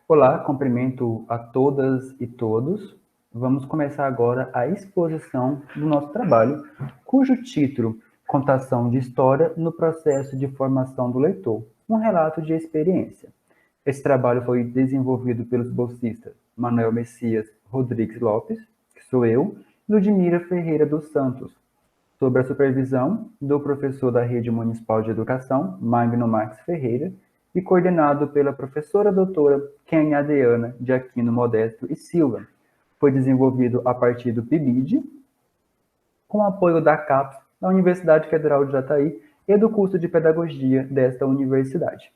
Olá, cumprimento a todas e todos. Vamos começar agora a exposição do nosso trabalho, cujo título, Contação de História no Processo de Formação do Leitor, um relato de experiência. Esse trabalho foi desenvolvido pelos bolsistas Manuel Messias Rodrigues Lopes, que sou eu, e Ludmila Ferreira dos Santos, sob a supervisão do professor da Rede Municipal de Educação, Magno Max Ferreira, e coordenado pela professora doutora Kênia Adriana de Aquino Modesto e Silva. Foi desenvolvido a partir do PIBID, com apoio da CAPES, da Universidade Federal de Jataí, e do curso de Pedagogia desta universidade.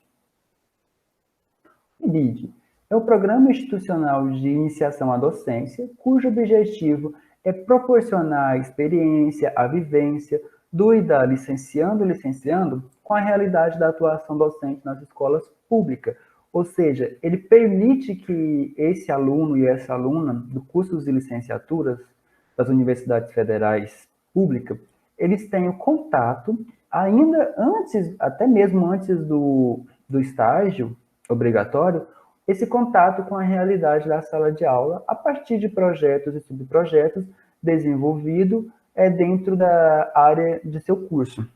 PIBID é o Programa Institucional de Iniciação à Docência, cujo objetivo é proporcionar a experiência, a vivência do e da licenciando e licenciando com a realidade da atuação docente nas escolas públicas. Ou seja, ele permite que esse aluno e essa aluna do cursos de licenciaturas das universidades federais públicas, eles tenham contato ainda antes, até mesmo antes do estágio obrigatório, esse contato com a realidade da sala de aula a partir de projetos e subprojetos desenvolvidos dentro da área de seu curso.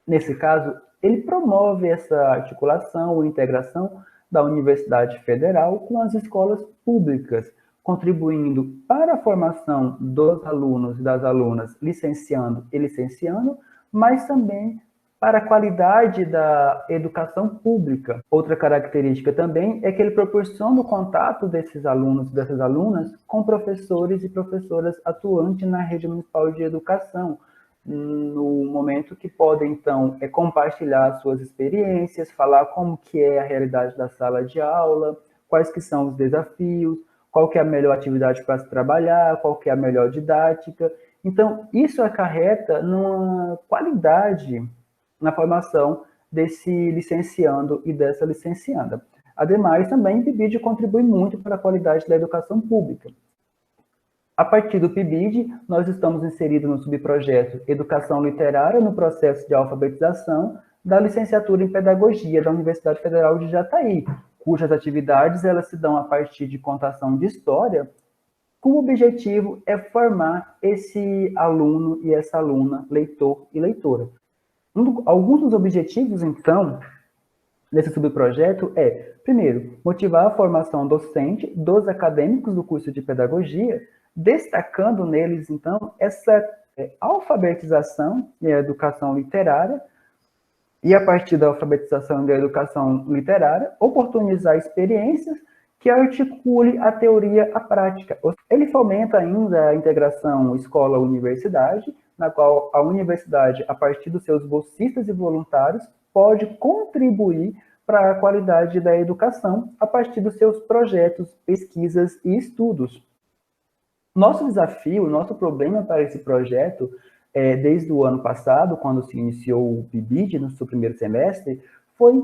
Nesse caso, ele promove essa articulação ou integração da Universidade Federal com as escolas públicas, contribuindo para a formação dos alunos e das alunas licenciando e licenciando, mas também para a qualidade da educação pública. Outra característica também é que ele proporciona o contato desses alunos e dessas alunas com professores e professoras atuantes na rede municipal de educação, no momento que podem, então, compartilhar suas experiências, falar como que é a realidade da sala de aula, quais que são os desafios, qual que é a melhor atividade para se trabalhar, qual que é a melhor didática. Então, isso acarreta numa qualidade na formação desse licenciando e dessa licencianda. Ademais, também o PIBID contribui muito para a qualidade da educação pública. A partir do PIBID, nós estamos inseridos no subprojeto Educação Literária no processo de alfabetização da licenciatura em Pedagogia da Universidade Federal de Jataí, cujas atividades elas se dão a partir de contação de história, com o objetivo é formar esse aluno e essa aluna, leitor e leitora. Alguns dos objetivos, então, desse subprojeto primeiro, motivar a formação docente dos acadêmicos do curso de Pedagogia, destacando neles, então, essa alfabetização e a educação literária, e a partir da alfabetização e da educação literária, oportunizar experiências que articule a teoria à prática. Ele fomenta ainda a integração escola-universidade, na qual a universidade, a partir dos seus bolsistas e voluntários, pode contribuir para a qualidade da educação a partir dos seus projetos, pesquisas e estudos. Nosso desafio, nosso problema para esse projeto, desde o ano passado, quando se iniciou o PIBID, no seu primeiro semestre, foi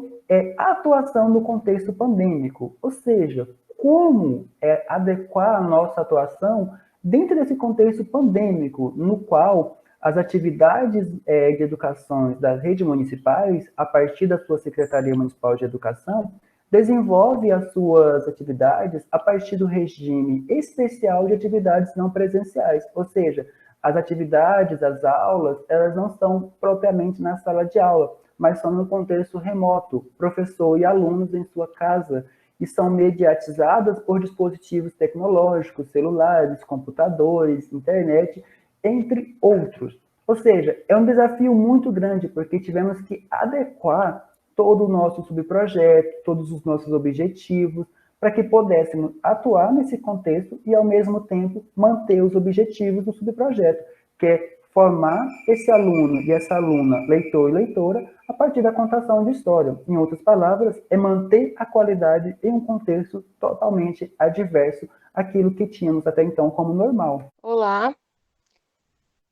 a atuação no contexto pandêmico, ou seja, como adequar a nossa atuação dentro desse contexto pandêmico, no qual as atividades de educação das redes municipais, a partir da sua Secretaria Municipal de Educação, desenvolve as suas atividades a partir do regime especial de atividades não presenciais, ou seja, as atividades, as aulas, elas não estão propriamente na sala de aula, mas são no contexto remoto, professor e alunos em sua casa, e são mediatizadas por dispositivos tecnológicos, celulares, computadores, internet, entre outros. Ou seja, é um desafio muito grande, porque tivemos que adequar todo o nosso subprojeto, todos os nossos objetivos, para que pudéssemos atuar nesse contexto e, ao mesmo tempo, manter os objetivos do subprojeto, que é formar esse aluno e essa aluna, leitor e leitora, a partir da contação de história. Em outras palavras, é manter a qualidade em um contexto totalmente adverso àquilo que tínhamos até então como normal. Olá,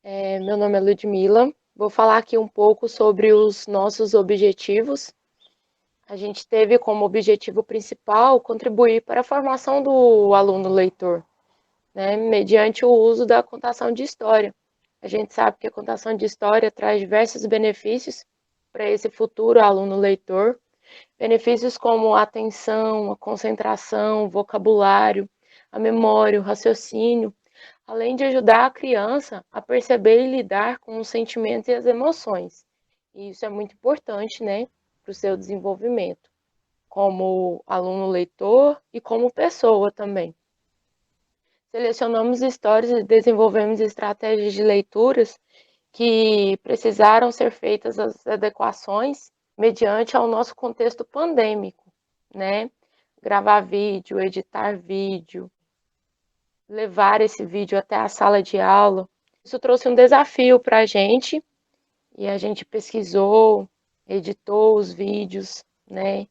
meu nome é Ludmila. Vou falar aqui um pouco sobre os nossos objetivos. A gente teve como objetivo principal contribuir para a formação do aluno leitor, né, mediante o uso da contação de história. A gente sabe que a contação de história traz diversos benefícios para esse futuro aluno leitor, Benefícios como a atenção, a concentração, o vocabulário, a memória, o raciocínio, além de ajudar a criança a perceber e lidar com os sentimentos e as emoções. E isso é muito importante, né, para o seu desenvolvimento, como aluno leitor e como pessoa também. Selecionamos histórias e desenvolvemos estratégias de leituras que precisaram ser feitas as adequações mediante ao nosso contexto pandêmico, né? Gravar vídeo, editar vídeo, levar esse vídeo até a sala de aula. Isso trouxe um desafio para a gente e a gente pesquisou, editou os vídeos, né?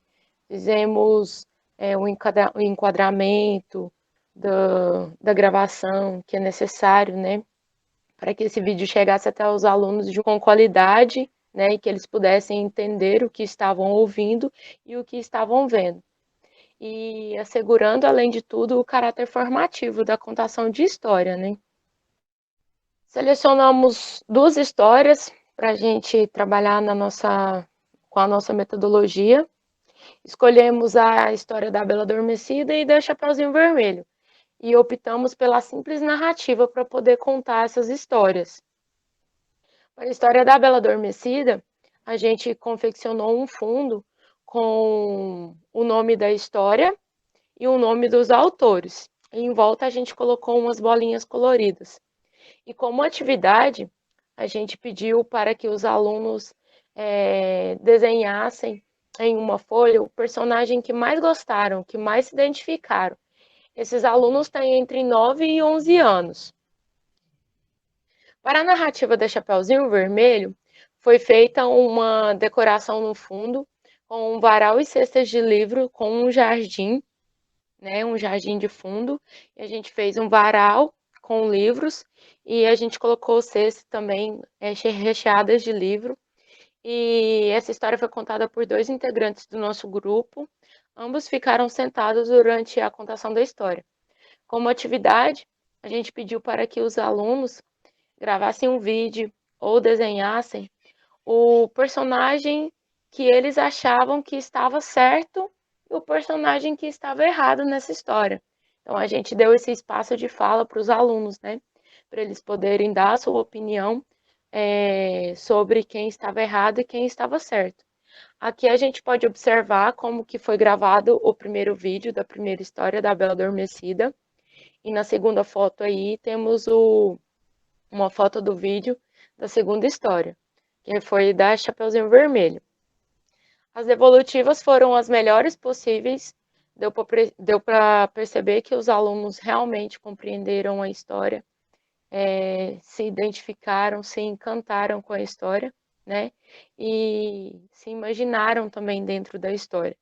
Fizemos o enquadramento da gravação que é necessário, né? Para que esse vídeo chegasse até os alunos com qualidade, né, e que eles pudessem entender o que estavam ouvindo e o que estavam vendo. E assegurando, além de tudo, o caráter formativo da contação de história, né? Selecionamos 2 histórias para a gente trabalhar com a nossa metodologia. Escolhemos a história da Bela Adormecida e da Chapeuzinho Vermelho, e optamos pela simples narrativa para poder contar essas histórias. Para a história da Bela Adormecida, a gente confeccionou um fundo com o nome da história e o nome dos autores. E em volta a gente colocou umas bolinhas coloridas. E como atividade, a gente pediu para que os alunos desenhassem em uma folha o personagem que mais gostaram, que mais se identificaram. Esses alunos têm entre 9 e 11 anos. Para a narrativa da Chapeuzinho Vermelho, foi feita uma decoração no fundo, com um varal e cestas de livro, com um jardim, né, um jardim de fundo. E a gente fez um varal com livros e a gente colocou cestas também recheadas de livro. E essa história foi contada por 2 integrantes do nosso grupo. Ambos ficaram sentados durante a contação da história. Como atividade, a gente pediu para que os alunos gravassem um vídeo ou desenhassem o personagem que eles achavam que estava certo e o personagem que estava errado nessa história. Então a gente deu esse espaço de fala para os alunos, né? Para eles poderem dar a sua opinião sobre quem estava errado e quem estava certo. Aqui a gente pode observar como que foi gravado o primeiro vídeo da primeira história da Bela Adormecida. E na segunda foto aí temos uma foto do vídeo da segunda história, que foi da Chapeuzinho Vermelho. As devolutivas foram as melhores possíveis, deu para perceber que os alunos realmente compreenderam a história, se identificaram, se encantaram com a história, né? E se imaginaram também dentro da história.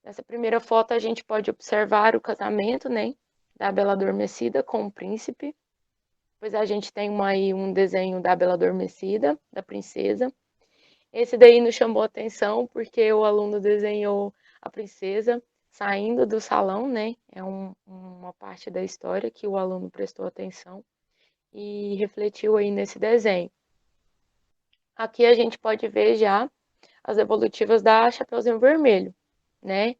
Nessa primeira foto a gente pode observar o casamento, né, da Bela Adormecida com o príncipe. Depois a gente tem aí um desenho da Bela Adormecida, da princesa. Esse daí nos chamou a atenção porque o aluno desenhou a princesa saindo do salão, né? É uma parte da história que o aluno prestou atenção e refletiu aí nesse desenho. Aqui a gente pode ver já as evolutivas da Chapeuzinho Vermelho, né?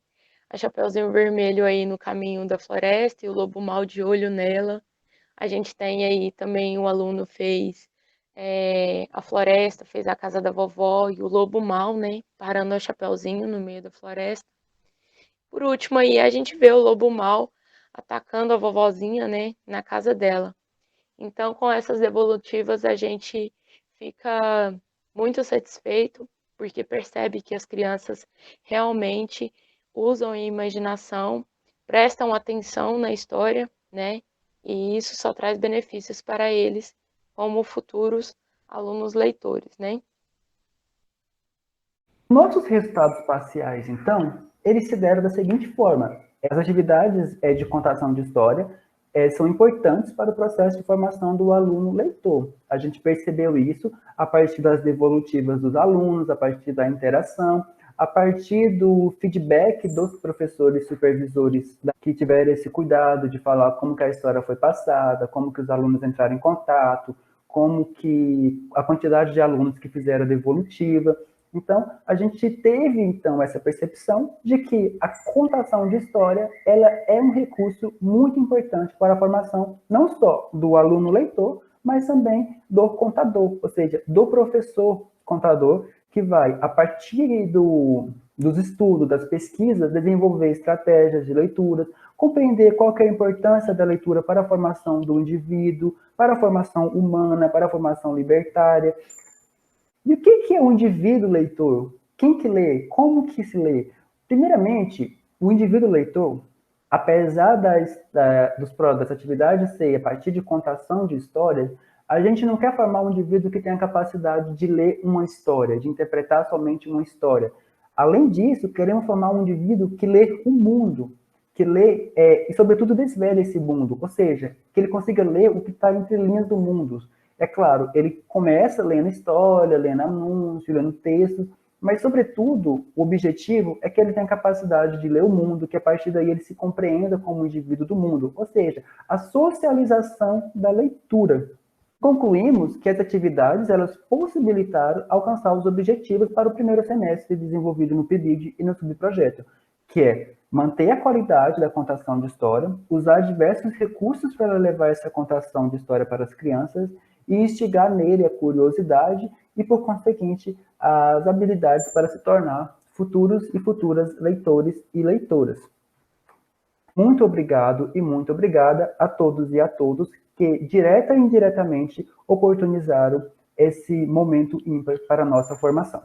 A Chapeuzinho Vermelho aí no caminho da floresta e o lobo mau de olho nela. A gente tem aí também o aluno fez a floresta, fez a casa da vovó e o lobo mau, né? Parando o Chapeuzinho no meio da floresta. Por último aí a gente vê o lobo mau atacando a vovozinha, né? Na casa dela. Então com essas evolutivas a gente fica muito satisfeito porque percebe que as crianças realmente usam a imaginação, prestam atenção na história, né? E isso só traz benefícios para eles como futuros alunos leitores, né? Nossos resultados parciais, então, eles se deram da seguinte forma. As atividades de contação de história são importantes para o processo de formação do aluno leitor. A gente percebeu isso a partir das devolutivas dos alunos, a partir da interação, a partir do feedback dos professores supervisores que tiveram esse cuidado de falar como que a história foi passada, como que os alunos entraram em contato, como que a quantidade de alunos que fizeram a devolutiva. Então, a gente teve, então, essa percepção de que a contação de história, ela é um recurso muito importante para a formação, não só do aluno leitor, mas também do contador, ou seja, do professor contador, que vai, a partir dos estudos, das pesquisas, desenvolver estratégias de leitura, compreender qual que é a importância da leitura para a formação do indivíduo, para a formação humana, para a formação libertária. E o que é um indivíduo leitor? Quem que lê? Como que se lê? Primeiramente, o indivíduo leitor, apesar das atividades ser a partir de contação de histórias, a gente não quer formar um indivíduo que tenha a capacidade de ler uma história, de interpretar somente uma história. Além disso, queremos formar um indivíduo que lê o mundo, que lê e, sobretudo, desvela esse mundo, ou seja, que ele consiga ler o que está entre linhas do mundo. É claro, ele começa lendo história, lendo anúncio, lendo texto, mas, sobretudo, o objetivo é que ele tenha a capacidade de ler o mundo, que a partir daí ele se compreenda como um indivíduo do mundo, ou seja, a socialização da leitura. Concluímos que as atividades elas possibilitaram alcançar os objetivos para o primeiro semestre desenvolvido no PIBID e no subprojeto, que é manter a qualidade da contação de história, usar diversos recursos para levar essa contação de história para as crianças e instigar nele a curiosidade e, por conseguinte, as habilidades para se tornar futuros e futuras leitores e leitoras. Muito obrigado e muito obrigada a todos e a todos que, direta e indiretamente, oportunizaram esse momento ímpar para a nossa formação.